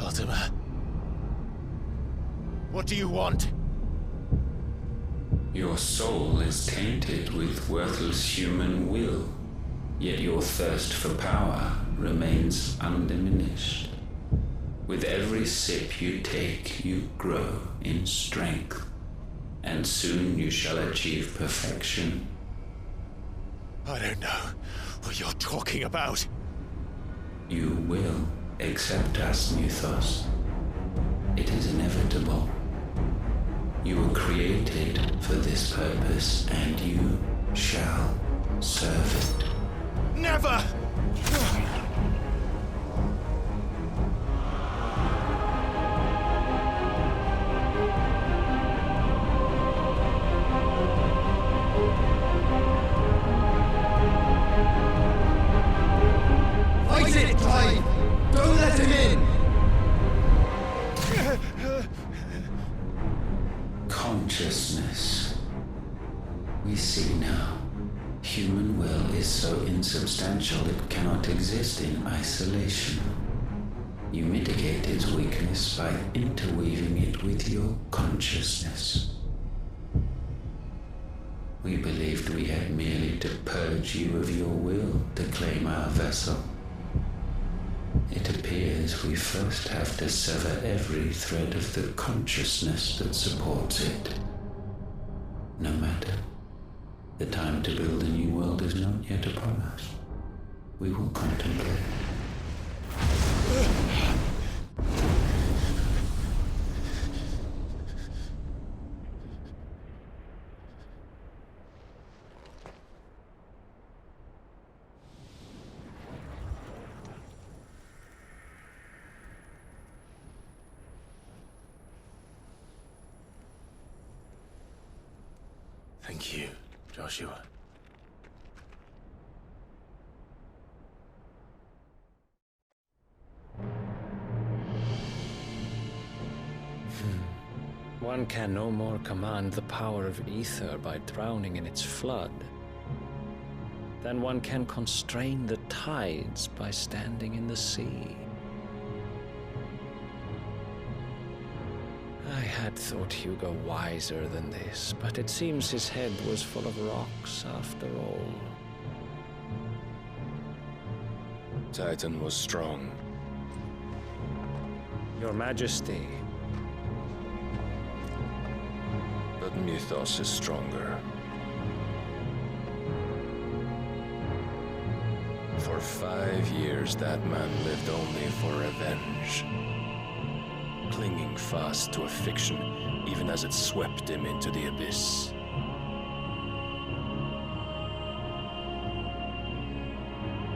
Ultima. What do you want? Your soul is tainted with worthless human will, yet your thirst for power remains undiminished. With every sip you take, you grow in strength, and soon you shall achieve perfection. I don't know what you're talking about. You will accept us, Mythos. It is inevitable. You were created for this purpose, and you shall serve it. Never! Fight it, Clive! Don't let him in! Consciousness. We see now. Human will is so insubstantial it cannot exist in isolation. You mitigate its weakness by interweaving it with your consciousness. We believed we had merely to purge you of your will to claim our vessel. It appears we first have to sever every thread of the consciousness that supports it. No matter. The time to build a new world is not yet upon us. We will contemplate. Thank you, Joshua. One can no more command the power of ether by drowning in its flood than one can constrain the tides by standing in the sea. I had thought Hugo wiser than this, but it seems his head was full of rocks after all. Titan was strong. Your Majesty. But Mythos is stronger. For 5 years, that man lived only for revenge. Clinging fast to a fiction, even as it swept him into the abyss.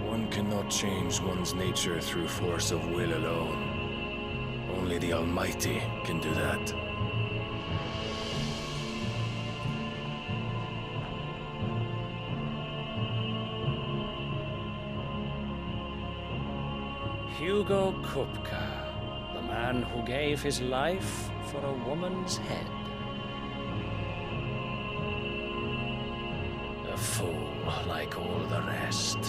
One cannot change one's nature through force of will alone. Only the Almighty can do that. Hugo Kupka, the man who gave his life for a woman's head. A fool like all the rest.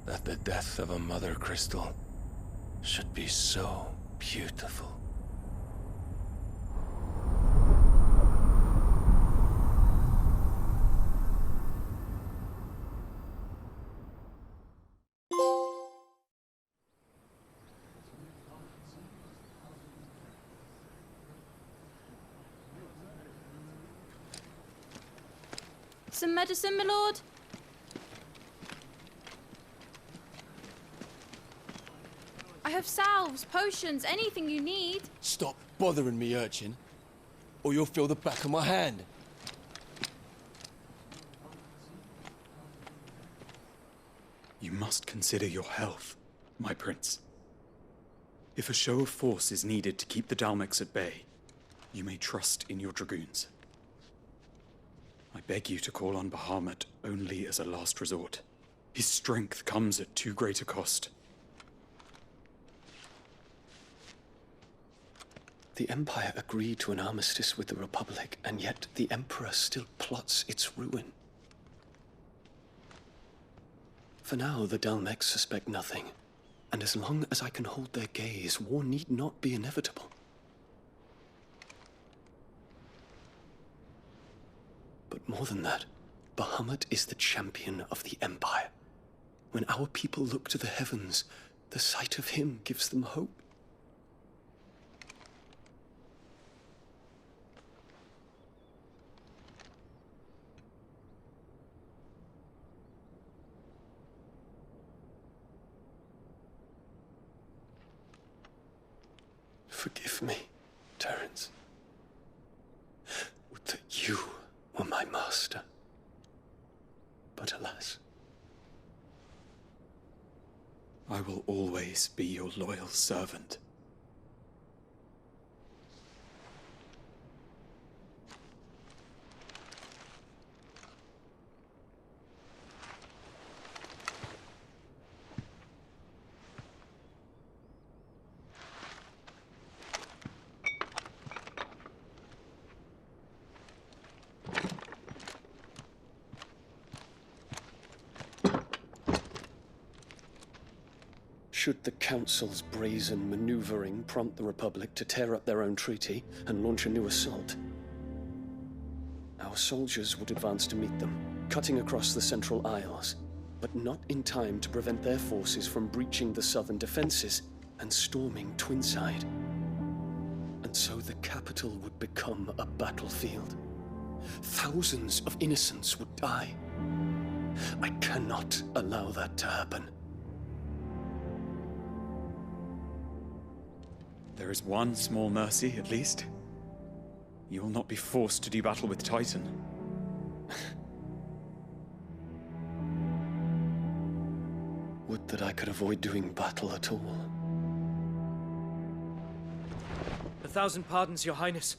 That the death of a mother crystal should be so beautiful. Some medicine, my lord? I have salves, potions, anything you need. Stop bothering me, urchin, or you'll feel the back of my hand. You must consider your health, my prince. If a show of force is needed to keep the Dalmex at bay, you may trust in your dragoons. I beg you to call on Bahamut only as a last resort. His strength comes at too great a cost. The Empire agreed to an armistice with the Republic, and yet the Emperor still plots its ruin. For now, the Dalmex suspect nothing, and as long as I can hold their gaze, war need not be inevitable. But more than that, Bahamut is the champion of the Empire. When our people look to the heavens, the sight of him gives them hope. Forgive me, Terence. Would that you were my master. But alas. I will always be your loyal servant. Should the Council's brazen maneuvering prompt the Republic to tear up their own treaty and launch a new assault, our soldiers would advance to meet them, cutting across the Central Isles, but not in time to prevent their forces from breaching the southern defenses and storming Twinside. And so the capital would become a battlefield. Thousands of innocents would die. I cannot allow that to happen. There is one small mercy, at least. You will not be forced to do battle with Titan. Would that I could avoid doing battle at all. 1,000 pardons, Your Highness.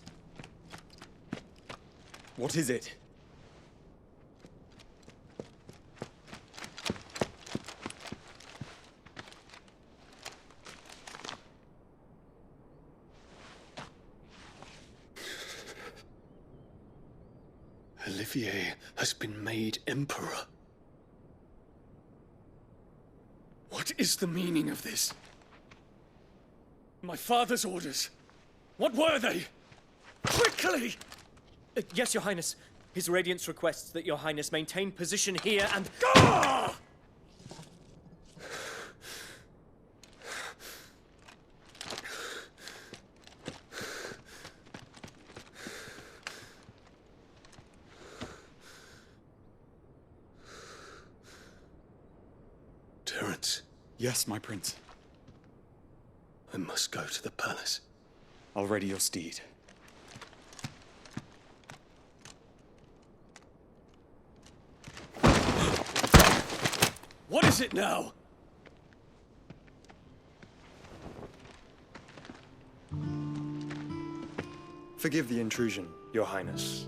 What is it? Olivier has been made Emperor. What is the meaning of this? My father's orders. What were they? Quickly! Yes, Your Highness. His Radiance requests that Your Highness maintain position here and... Ah! Terence. Yes, my prince. I must go to the palace. I'll ready your steed. What is it now? Forgive the intrusion, Your Highness.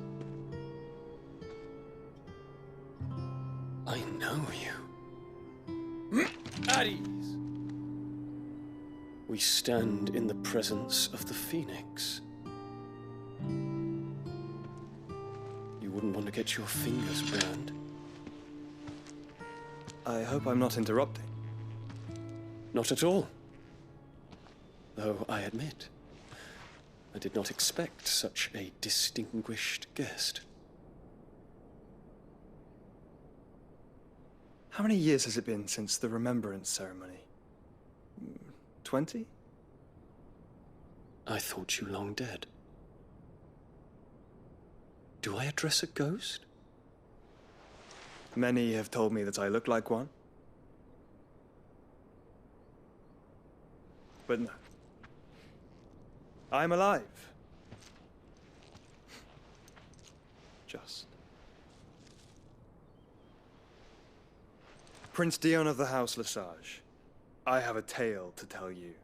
I know you. At ease. We stand in the presence of the Phoenix. You wouldn't want to get your fingers burned. I hope I'm not interrupting. Not at all. Though I admit, I did not expect such a distinguished guest. How many years has it been since the Remembrance ceremony? 20? I thought you long dead. Do I address a ghost? Many have told me that I look like one. But no. I'm alive. Just. Prince Dion of the House Lesage, I have a tale to tell you.